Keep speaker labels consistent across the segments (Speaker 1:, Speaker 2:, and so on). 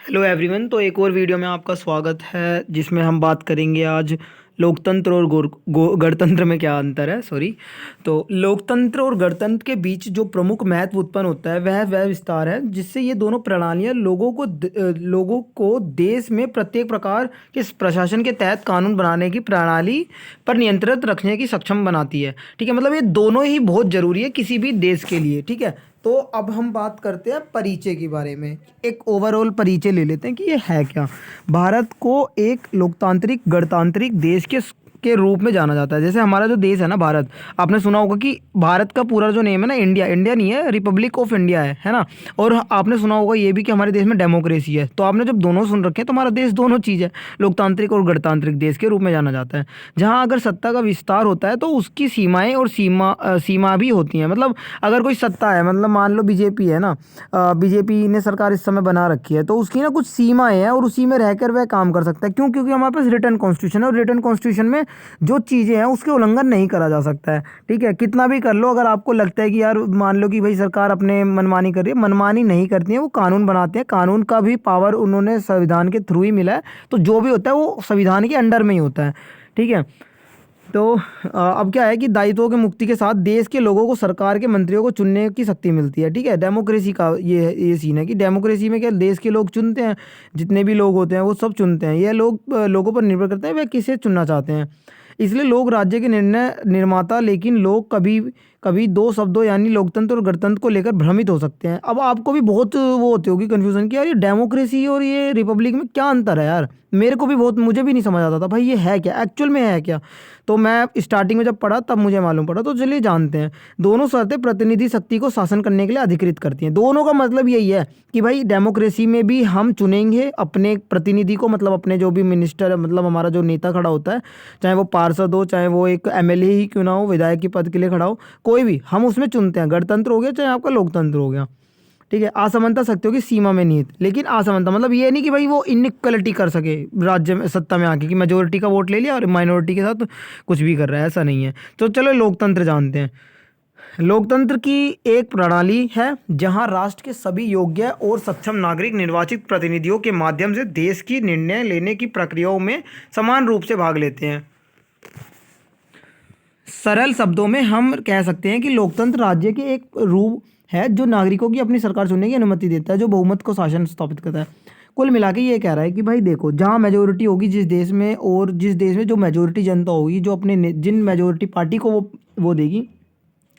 Speaker 1: Hello everyone. तो एक और वीडियो में आपका स्वागत है जिसमें हम बात करेंगे आज लोकतंत्र और गणतंत्र में क्या अंतर है। सॉरी। तो लोकतंत्र और गणतंत्र के बीच जो प्रमुख महत्व उत्पन्न होता है वह विस्तार है जिससे ये दोनों प्रणालियां लोगों को देश में प्रत्येक प्रकार के प्रशासन के तहत कानून बनाने की प्रणाली पर नियंत्रित रखने की सक्षम बनाती है। ठीक है, मतलब ये दोनों ही बहुत ज़रूरी है किसी भी देश के लिए। ठीक है, तो अब हम बात करते हैं परिचय के बारे में। एक ओवरऑल परिचय ले लेते हैं कि ये है क्या। भारत को एक लोकतांत्रिक गणतांत्रिक देश के रूप में जाना जाता है। जैसे हमारा जो देश है ना भारत, आपने सुना होगा कि भारत का पूरा जो नेम है ना इंडिया, इंडिया नहीं है, रिपब्लिक ऑफ इंडिया है ना। और आपने सुना होगा ये भी कि हमारे देश में डेमोक्रेसी है। तो आपने जब दोनों सुन रखे हैं तो हमारा देश दोनों चीज़ है, लोकतांत्रिक और गणतांत्रिक देश के रूप में जाना जाता है। जहाँ अगर सत्ता का विस्तार होता है तो उसकी सीमाएं और सीमा भी होती हैं। मतलब अगर कोई सत्ता है, मतलब मान लो बीजेपी है ना, बीजेपी ने सरकार इस समय बना रखी है तो उसकी ना कुछ सीमाएं हैं और उसी में रहकर वह काम कर सकता है। क्यों? क्योंकि हमारे पास रिटर्न कॉन्स्टिट्यूशन है और रिटर्न कॉन्स्टिट्यूशन में जो चीज़ें हैं उसके उल्लंघन नहीं करा जा सकता है। ठीक है, कितना भी कर लो, अगर आपको लगता है कि यार मान लो कि भाई सरकार अपने मनमानी कर रही है, मनमानी नहीं करती है, वो कानून बनाते हैं। कानून का भी पावर उन्होंने संविधान के थ्रू ही मिला है, तो जो भी होता है वो संविधान के अंडर में ही होता है। ठीक है, तो अब क्या है कि दायित्वों की मुक्ति के साथ देश के लोगों को सरकार के मंत्रियों को चुनने की शक्ति मिलती है। ठीक है, डेमोक्रेसी का ये सीन है कि डेमोक्रेसी में क्या देश के लोग चुनते हैं, जितने भी लोग होते हैं वो सब चुनते हैं। ये लोग लोगों पर निर्भर करते हैं वे किसे चुनना चाहते हैं। इसलिए लोग राज्य के निर्णय निर्माता, लेकिन लोग कभी कभी दो शब्दों यानी लोकतंत्र और गणतंत्र को लेकर भ्रमित हो सकते हैं। अब आपको भी बहुत वो होती होगी कन्फ्यूजन कि यार ये डेमोक्रेसी और ये रिपब्लिक में क्या अंतर है। यार मेरे को भी बहुत, मुझे भी नहीं समझ आता था भाई ये है क्या, एक्चुअल में है क्या। तो मैं स्टार्टिंग में जब पढ़ा तब मुझे मालूम पड़ा। तो चलिए जानते हैं। दोनों शर्तें प्रतिनिधि शक्ति को शासन करने के लिए अधिकृत करती हैं। दोनों का मतलब यही है कि भाई डेमोक्रेसी में भी हम चुनेंगे अपने प्रतिनिधि को, मतलब अपने जो भी मिनिस्टर, मतलब हमारा जो नेता खड़ा होता है, चाहे वो पार्षद हो, चाहे वो एक एमएलए ही क्यों ना हो, विधायक के पद के लिए खड़ा हो, कोई भी, हम उसमें चुनते हैं। गणतंत्र हो गया चाहे आपका लोकतंत्र हो गया। ठीक है, असमानता शक्तियों की सीमा में निहित, लेकिन असमानता मतलब ये नहीं कि भाई वो इनइक्वलिटी कर सके राज्य में, सत्ता में आके कि मेजोरिटी का वोट ले लिया और माइनॉरिटी के साथ कुछ भी कर रहा है, ऐसा नहीं है। तो चलो लोकतंत्र जानते हैं। लोकतंत्र की एक प्रणाली है जहां राष्ट्र के सभी योग्य और सक्षम नागरिक निर्वाचित प्रतिनिधियों के माध्यम से देश की निर्णय लेने की प्रक्रियाओं में समान रूप से भाग लेते हैं। सरल शब्दों में हम कह सकते हैं कि लोकतंत्र राज्य के एक रूप है जो नागरिकों की अपनी सरकार चुनने की अनुमति देता है, जो बहुमत को शासन स्थापित करता है। कुल मिला के ये कह रहा है कि भाई देखो, जहाँ मेजोरिटी होगी जिस देश में, और जिस देश में जो मेजोरिटी जनता होगी जो अपने जिन मेजोरिटी पार्टी को वो देगी,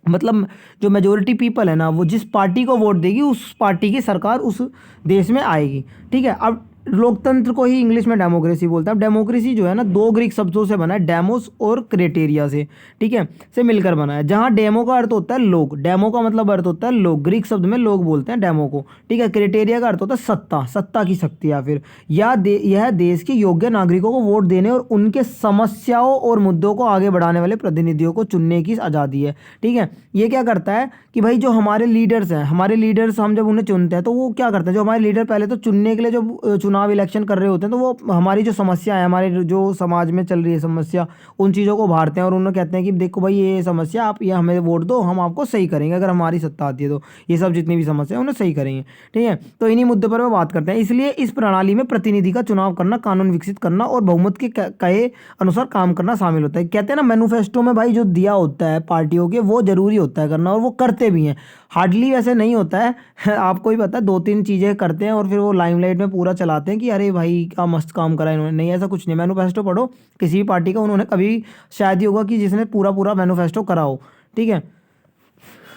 Speaker 1: मतलब जो मेजोरिटी पीपल है ना, वो जिस पार्टी को वोट देगी उस पार्टी की सरकार उस देश में आएगी। ठीक है, अब लोकतंत्र को ही इंग्लिश में डेमोक्रेसी बोलते हैं। अब डेमोक्रेसी जो है ना, दो ग्रीक शब्दों से बना है, डेमोस और क्रेटेरिया से। ठीक है, से मिलकर बना है। जहाँ डेमो का अर्थ होता है लोग, डेमो का मतलब अर्थ होता है लोग, ग्रीक शब्द में लोग बोलते हैं डेमो को। ठीक है, क्रेटेरिया का अर्थ होता है सत्ता, सत्ता की शक्ति, या फिर यह देश के योग्य नागरिकों को वोट देने और उनके समस्याओं और मुद्दों को आगे बढ़ाने वाले प्रतिनिधियों को चुनने की आज़ादी है। ठीक है, ये क्या करता है कि भाई जो हमारे लीडर्स हैं, हमारे लीडर्स हम जब उन्हें चुनते हैं तो वो क्या करते हैं, जो हमारे लीडर पहले तो चुनने के लिए जो चुनाव इलेक्शन कर रहे होते हैं तो वो हमारी जो समस्या है, हमारे जो समाज में चल रही है समस्या, उन चीज़ों को उभारते हैं और उन्हें कहते हैं कि देखो भाई ये समस्या, आप ये हमें वोट दो, हम आपको सही करेंगे, अगर हमारी सत्ता आती है तो ये सब जितनी भी समस्या है उन्हें सही करेंगे। ठीक है, तो इन्हीं मुद्दों पर वो बात करते हैं। इसलिए इस प्रणाली में प्रतिनिधि का चुनाव करना, कानून विकसित करना और बहुमत के कहे अनुसार काम करना शामिल होता है। कहते हैं ना मैनिफेस्टो में भाई जो दिया होता है पार्टियों के, वो जरूरी होता है करना, और वो करते भी हैं। हार्डली वैसे नहीं होता है आपको ही पता है, दो तीन चीज़ें करते हैं और फिर वो लाइमलाइट में पूरा चलाते हैं कि अरे भाई क्या मस्त काम करा इन्होंने। नहीं, ऐसा कुछ नहीं। मैनिफेस्टो पढ़ो किसी भी पार्टी का, उन्होंने कभी शायद ही होगा कि जिसने पूरा पूरा मैनिफेस्टो करा हो। ठीक है,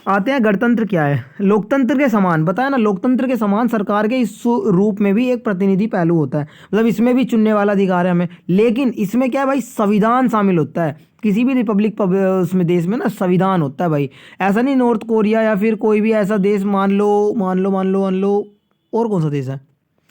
Speaker 1: आते हैं गणतंत्र क्या है। लोकतंत्र के समान बताया ना, लोकतंत्र के समान सरकार के इस रूप में भी एक प्रतिनिधि पहलू होता है, मतलब इसमें भी चुनने वाला अधिकार है हमें। लेकिन इसमें क्या है भाई, संविधान शामिल होता है। किसी भी रिपब्लिक उसमें देश में ना संविधान होता है भाई। ऐसा नहीं नॉर्थ कोरिया या फिर कोई भी ऐसा देश, मान लो और कौन सा देश है,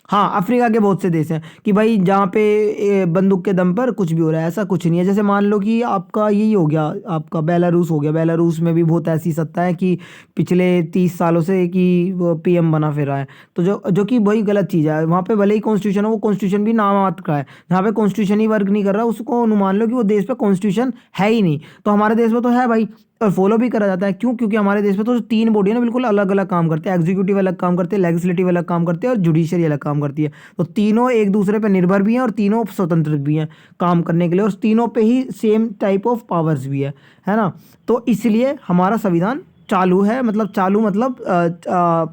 Speaker 1: हाँ अफ्रीका के बहुत से देश हैं कि भाई जहाँ पे बंदूक के दम पर कुछ भी हो रहा है, ऐसा कुछ नहीं है। जैसे मान लो कि आपका यही हो गया, आपका बेलारूस हो गया। बेलारूस में भी बहुत ऐसी सत्ता है कि पिछले 30 सालों से कि वो पीएम बना फिर रहा है, तो जो कि वही गलत चीज़ है। वहाँ पे भले ही कॉन्स्टिट्यूशन हो, वो कॉन्स्टिट्यूशन भी नाम मात्र का है। जहाँ पे कॉन्स्टिट्यूशन ही वर्क नहीं कर रहा उसको मान लो कि वो देश पे कॉन्स्टिट्यूशन है ही नहीं। तो हमारे देश में तो है भाई, और फॉलो भी करा जाता है। क्यों? क्योंकि हमारे देश में तो जो 3 बॉडी है ना बिल्कुल अलग अलग काम करते हैं। एग्जीक्यूटिव अलग काम करते हैं, लेजिस्लेटिव अलग काम करते हैं और जुडिशरी अलग काम करती है। तो तीनों एक दूसरे पर निर्भर भी हैं और तीनों स्वतंत्र भी हैं काम करने के लिए, और तीनों पे ही सेम टाइप ऑफ पावर्स भी है ना। तो इसलिए हमारा संविधान चालू है, मतलब चालू मतलब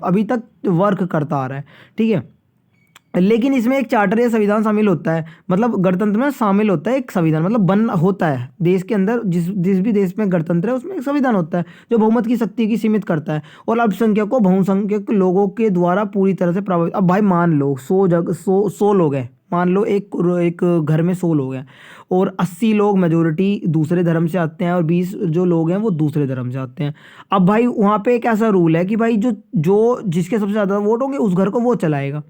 Speaker 1: अभी तक वर्क करता आ रहा है, ठीक है। लेकिन इसमें एक चार्टर या संविधान शामिल होता है, मतलब गणतंत्र में शामिल होता है एक संविधान, मतलब बन होता है देश के अंदर, जिस जिस भी देश में गणतंत्र है उसमें एक संविधान होता है जो बहुमत की शक्ति की सीमित करता है और अल्पसंख्यक को बहुसंख्यक लोगों के द्वारा पूरी तरह से प्रभावित। अब भाई मान लो 100 लोग हैं, मान लो एक घर में 100 लोग हैं और 80 लोग मेजोरिटी दूसरे धर्म से आते हैं और 20 जो लोग हैं वो दूसरे धर्म से आते हैं। अब भाई वहाँ पे एक ऐसा रूल है कि भाई जो जो जिसके सबसे ज़्यादा वोट होंगे उस घर को वो चलाएगा।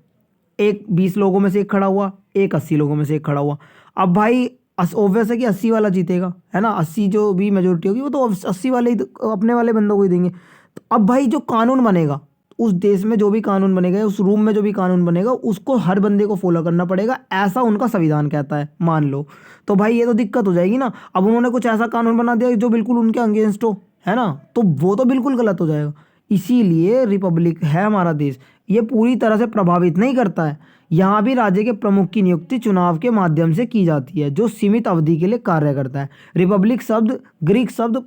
Speaker 1: एक 20 लोगों में से एक खड़ा हुआ, एक 80 लोगों में से एक खड़ा हुआ। अब भाई ऑब्वियस है कि 80 वाला जीतेगा, है ना। 80 जो भी मेजोरिटी होगी वो तो 80 वाले ही अपने वाले बंदों को ही देंगे। तो अब भाई जो कानून बनेगा उस देश में, जो भी कानून बनेगा उस रूम में जो भी कानून बनेगा उसको हर बंदे को फॉलो करना पड़ेगा, ऐसा उनका संविधान कहता है, मान लो। तो भाई ये तो दिक्कत हो जाएगी ना। अब उन्होंने कुछ ऐसा कानून बना दिया जो बिल्कुल उनके अगेंस्ट हो, है ना, तो वो तो बिल्कुल गलत हो जाएगा। इसीलिए रिपब्लिक है हमारा देश, ये पूरी तरह से प्रभावित नहीं करता है। यहाँ भी राज्य के प्रमुख की नियुक्ति चुनाव के माध्यम से की जाती है जो सीमित अवधि के लिए कार्य करता है। रिपब्लिक शब्द ग्रीक शब्द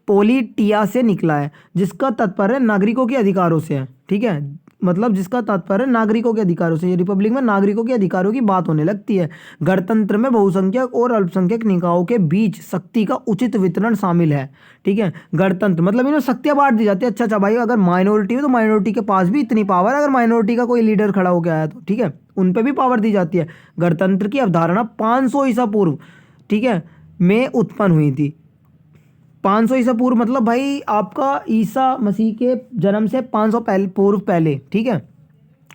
Speaker 1: पोलिटिया से निकला है जिसका तात्पर्य नागरिकों के अधिकारों से है, ठीक है। मतलब जिसका तात्पर्य नागरिकों के अधिकारों से, ये रिपब्लिक में नागरिकों के अधिकारों की बात होने लगती है। गणतंत्र में बहुसंख्यक और अल्पसंख्यक निकायों के बीच शक्ति का उचित वितरण शामिल है, ठीक है। गणतंत्र मतलब इन्हें शक्तियां बांट दी जाती है। अच्छा भाई, अगर माइनॉरिटी है तो माइनॉरिटी के पास भी इतनी पावर है, अगर माइनॉरिटी का कोई लीडर खड़ा होकर आया तो, ठीक है, उन पर भी पावर दी जाती है। गणतंत्र की अवधारणा 500 ईसा पूर्व, ठीक है, में उत्पन्न हुई थी। 500 ईसा पूर्व मतलब भाई आपका ईसा मसीह के जन्म से 500 पूर्व पहले, ठीक है।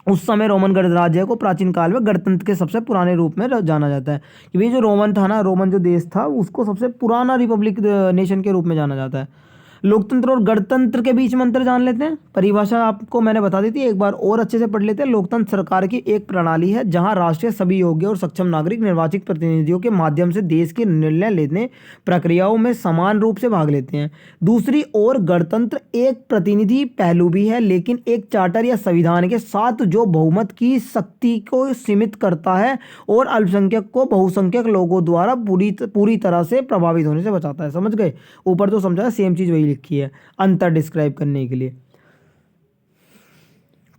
Speaker 1: उस समय रोमन गणराज्य को प्राचीन काल में गणतंत्र के सबसे पुराने रूप में जाना जाता है। कि भाई जो रोमन था ना, रोमन जो देश था उसको सबसे पुराना रिपब्लिक नेशन के रूप में जाना जाता है। लोकतंत्र और गणतंत्र के बीच में अंतर जान लेते हैं। परिभाषा आपको मैंने बता दी थी, एक बार और अच्छे से पढ़ लेते हैं। लोकतंत्र सरकार की एक प्रणाली है जहां राष्ट्र सभी योग्य और सक्षम नागरिक निर्वाचित प्रतिनिधियों के माध्यम से देश के निर्णय लेने प्रक्रियाओं में समान रूप से भाग लेते हैं। दूसरी ओर गणतंत्र एक प्रतिनिधि पहलू भी है, लेकिन एक चार्टर या संविधान के साथ जो बहुमत की शक्ति को सीमित करता है और अल्पसंख्यक को बहुसंख्यक लोगों द्वारा पूरी तरह से प्रभावित होने से बचाता है। समझ गए? ऊपर तो समझा, सेम चीज वही लिखी है अंतर डिस्क्राइब करने के लिए।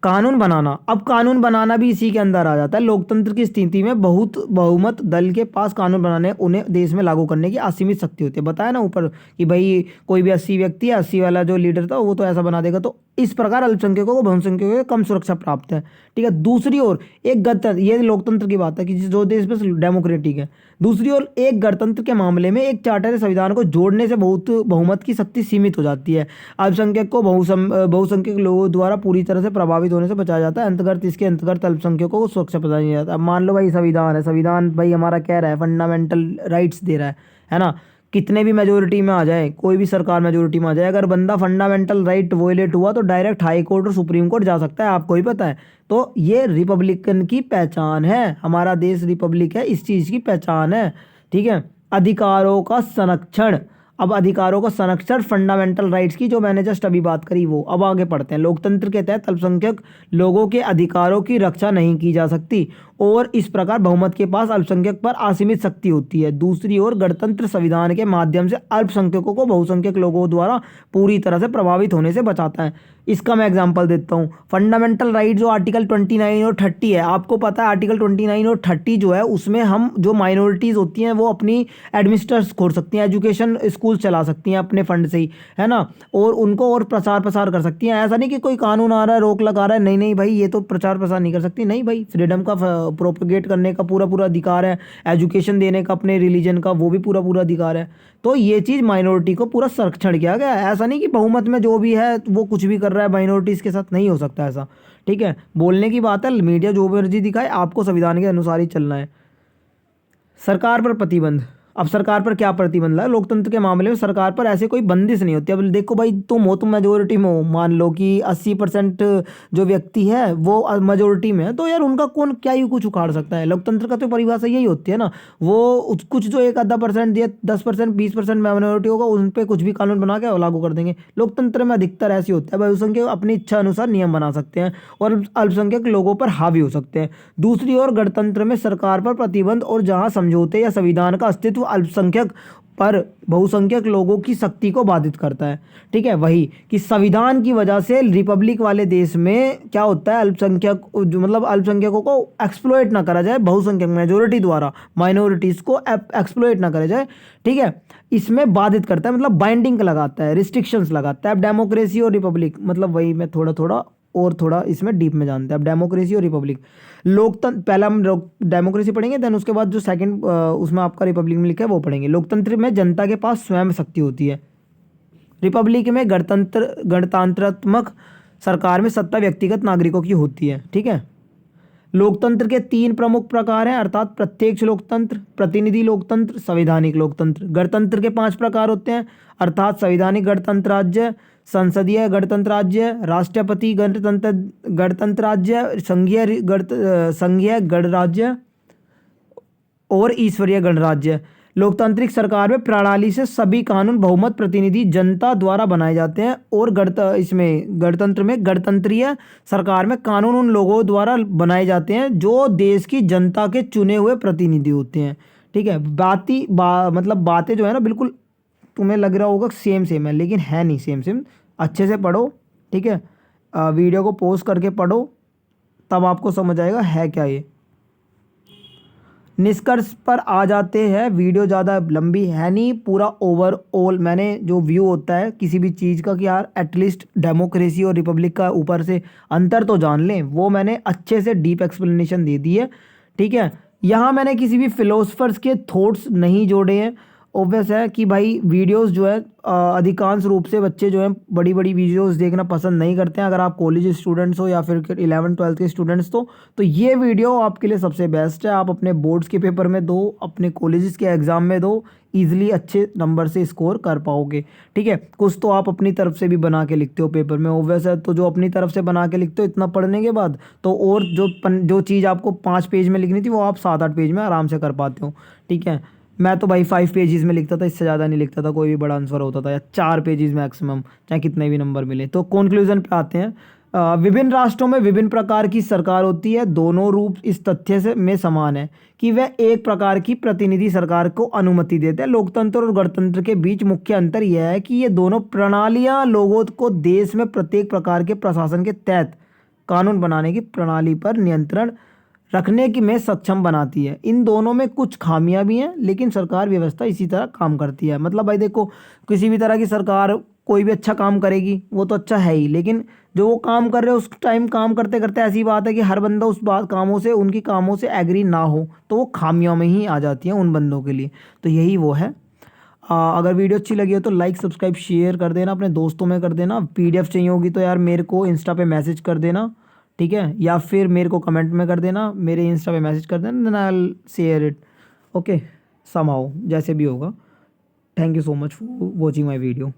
Speaker 1: कानून बनाना, अब कानून बनाना भी इसी के अंदर आ जाता है। लोकतंत्र की स्थिति में बहुमत दल के पास कानून बनाने उन्हें देश में लागू करने की असीमित शक्ति होती है। बताया ना ऊपर कि भाई कोई भी 80 व्यक्ति है, 80 वाला जो लीडर था वो तो ऐसा बना देगा। तो इस प्रकार अल्पसंख्यकों को बहुसंख्यकों को कम सुरक्षा प्राप्त है, ठीक है। दूसरी ओर एक गणतंत्र, ये लोकतंत्र की बात है कि जो देश में डेमोक्रेटिक है। दूसरी ओर एक गणतंत्र के मामले में एक चार्टर संविधान को जोड़ने से बहुमत की शक्ति सीमित हो जाती है। अल्पसंख्यक को बहुसंख्यक लोगों द्वारा पूरी तरह से प्रभावित होने से बचाया जाता है। अंतर्गत इसके अंतर्गत अल्पसंख्यकों को सुरक्षा प्रदान किया जाता है। अब मान लो भाई संविधान है, संविधान भाई हमारा कह रहा है फंडामेंटल राइट्स दे रहा है ना। कितने भी मेजोरिटी में आ जाए, कोई भी सरकार मेजोरिटी में आ जाए, अगर बंदा फंडामेंटल राइट वोलेट हुआ तो डायरेक्ट हाई कोर्ट और सुप्रीम कोर्ट जा सकता है, आपको ही पता है। तो ये रिपब्लिकन की पहचान है, हमारा देश रिपब्लिक है, इस चीज़ की पहचान है, ठीक है। अधिकारों का संरक्षण, अब अधिकारों का संरक्षण फंडामेंटल राइट्स की जो मैंने जस्ट अभी बात करी वो। अब आगे पढ़ते हैं। लोकतंत्र के तहत अल्पसंख्यक लोगों के अधिकारों की रक्षा नहीं की जा सकती और इस प्रकार बहुमत के पास अल्पसंख्यक पर असीमित शक्ति होती है। दूसरी ओर गणतंत्र संविधान के माध्यम से अल्पसंख्यकों को बहुसंख्यक लोगों द्वारा पूरी तरह से प्रभावित होने से बचाता है। इसका मैं एग्जांपल देता हूँ। फंडामेंटल राइट जो आर्टिकल 29 और 30 है, आपको पता है आर्टिकल 29 और 30 जो है उसमें हम जो माइनॉरिटीज़ होती हैं वो अपनी एडमिनिस्ट्रेशन खोल सकती हैं, एजुकेशन स्कूल चला सकती हैं अपने फंड से ही, है ना, और उनको और प्रचार प्रसार कर सकती हैं। ऐसा नहीं कि कोई कानून आ रहा है रोक लगा रहा है, नहीं नहीं भाई ये तो प्रचार प्रसार नहीं कर सकती, नहीं भाई, फ्रीडम का प्रोपगेट करने का पूरा अधिकार है, एजुकेशन देने का अपने रिलीजन का वो भी पूरा अधिकार है। तो ये चीज़ माइनॉरिटी को पूरा संरक्षण किया गया है। ऐसा नहीं कि बहुमत में जो भी है वो कुछ भी कर रहा है माइनॉरिटीज़ के साथ, नहीं हो सकता ऐसा, ठीक है। बोलने की बात है, मीडिया जो मर्जी दिखाए, आपको संविधान के अनुसार ही चलना है। सरकार पर प्रतिबंध, अब सरकार पर क्या प्रतिबंध है? लोकतंत्र के मामले में सरकार पर ऐसे कोई बंदिश नहीं होती। अब देखो भाई, तुम हो, तुम मेजोरिटी में हो, मान लो कि 80% जो व्यक्ति है वो मेजोरिटी में है, तो यार उनका कौन क्या ही कुछ उखाड़ सकता है? लोकतंत्र का तो परिभाषा यही होती है ना। वो कुछ जो एक आधा परसेंट दिया, 10% 20% माइनॉरिटी होगा, उन पर कुछ भी कानून बना के लागू कर देंगे। लोकतंत्र में अधिकतर ऐसी होता है, बहुसंख्यक अपनी इच्छा अनुसार नियम बना सकते हैं और अल्पसंख्यक लोगों पर हावी हो सकते हैं। दूसरी ओर गणतंत्र में सरकार पर प्रतिबंध और जहां समझौते या संविधान का अस्तित्व अल्पसंख्यक पर बहुसंख्यक लोगों की शक्ति को बाधित करता है। ठीक है, वही कि संविधान की वजह से रिपब्लिक वाले देश में क्या होता है, अल्पसंख्यक जो मतलब अल्पसंख्यकों को एक्सप्लॉइट ना करा जाए, बहुसंख्यक मेजोरिटी द्वारा माइनॉरिटीज को एक्सप्लॉइट ना करा जाए। ठीक है, इसमें बाधित करता है, मतलब बाइंडिंग लगाता है, रिस्ट्रिक्शंस लगाता है। अब डेमोक्रेसी और रिपब्लिक, मतलब वही मैं थोड़ा इसमें डीप में जानते हैं। अब डेमोक्रेसी और रिपब्लिक, लोकतंत्र पहला हम डेमोक्रेसी पढ़ेंगे, देन उसके बाद जो सेकंड उसमें आपका रिपब्लिक में लिखा है वो पढ़ेंगे। लोकतंत्र में जनता के पास स्वयं शक्ति होती है। रिपब्लिक में गणतंत्रात्मक सरकार में सत्ता व्यक्तिगत नागरिकों की होती है। ठीक है, लोकतंत्र के 3 प्रमुख प्रकार हैं, अर्थात प्रत्यक्ष लोकतंत्र, प्रतिनिधि लोकतंत्र, संवैधानिक लोकतंत्र। गणतंत्र के 5 प्रकार होते हैं, अर्थात संवैधानिक गणतंत्र राज्य, संसदीय गणतंत्र राज्य, राष्ट्रपति गणतंत्र राज्य, संघीय गणराज्य और ईश्वरीय गणराज्य। लोकतांत्रिक सरकार में प्रणाली से सभी कानून बहुमत प्रतिनिधि जनता द्वारा बनाए जाते हैं और गणतंत्र में गणतंत्रीय सरकार में कानून उन लोगों द्वारा बनाए जाते हैं जो देश की जनता के चुने हुए प्रतिनिधि होते हैं। ठीक है, मतलब बातें जो है ना, बिल्कुल तुम्हें लग रहा होगा सेम है, लेकिन है नहीं सेम। अच्छे से पढ़ो। ठीक है, वीडियो को पॉज करके पढ़ो, तब आपको समझ आएगा है क्या ये। निष्कर्ष पर आ जाते हैं, वीडियो ज़्यादा लंबी है नहीं, पूरा ओवरऑल मैंने जो व्यू होता है किसी भी चीज़ का कि यार एटलीस्ट डेमोक्रेसी और रिपब्लिक का ऊपर से अंतर तो जान लें, वो मैंने अच्छे से डीप एक्सप्लेनेशन दे दी है। ठीक है, यहाँ मैंने किसी भी फिलोसफर्स के थॉट्स नहीं जोड़े हैं। ऑब्वियस है कि भाई वीडियोस जो है अधिकांश रूप से बच्चे जो हैं बड़ी बड़ी वीडियोस देखना पसंद नहीं करते हैं। अगर आप कॉलेज स्टूडेंट्स हो या फिर 11th-12th के स्टूडेंट्स तो ये वीडियो आपके लिए सबसे बेस्ट है। आप अपने बोर्ड्स के पेपर में दो, अपने कॉलेजेस के एग्ज़ाम में दो, ईजिली अच्छे नंबर से स्कोर कर पाओगे। ठीक है, कुछ तो आप अपनी तरफ से भी बना के लिखते हो पेपर में, ऑब्वियस है। तो जो अपनी तरफ से बना के लिखते हो इतना पढ़ने के बाद, तो और जो चीज़ आपको 5 पेज में लिखनी थी वो आप 7-8 पेज में आराम से कर पाते हो। ठीक है, मैं तो भाई 5 पेजेस में लिखता था, इससे ज़्यादा नहीं लिखता था। कोई भी बड़ा आंसर होता था या 4 पेजेस मैक्सिमम, चाहे कितने भी नंबर मिले। तो कंक्लूजन पे आते हैं। विभिन्न राष्ट्रों में विभिन्न प्रकार की सरकार होती है। दोनों रूप इस तथ्य से में समान है कि वह एक प्रकार की प्रतिनिधि सरकार को अनुमति देते हैं। लोकतंत्र और गणतंत्र के बीच मुख्य अंतर यह है कि ये दोनों प्रणालियाँ लोगों को देश में प्रत्येक प्रकार के प्रशासन के तहत कानून बनाने की प्रणाली पर नियंत्रण रखने की में सक्षम बनाती है। इन दोनों में कुछ खामियां भी हैं, लेकिन सरकार व्यवस्था इसी तरह काम करती है। मतलब भाई देखो, किसी भी तरह की सरकार कोई भी अच्छा काम करेगी वो तो अच्छा है ही, लेकिन जो वो काम कर रहे हैं उस टाइम काम करते करते ऐसी बात है कि हर बंदा उस उनकी कामों से एग्री ना हो, तो वो खामियों में ही आ जाती हैं उन बंदों के लिए। तो यही वो है। अगर वीडियो अच्छी लगी हो तो लाइक सब्सक्राइब शेयर कर देना, अपने दोस्तों में कर देना। PDF चाहिए होगी तो यार मेरे को इंस्टा पे मैसेज कर देना। ठीक है, या फिर मेरे को कमेंट में कर देना, मेरे इंस्टा पे मैसेज कर देना, then I will share it. Okay, somehow जैसे भी होगा। Thank you so much for watching my video.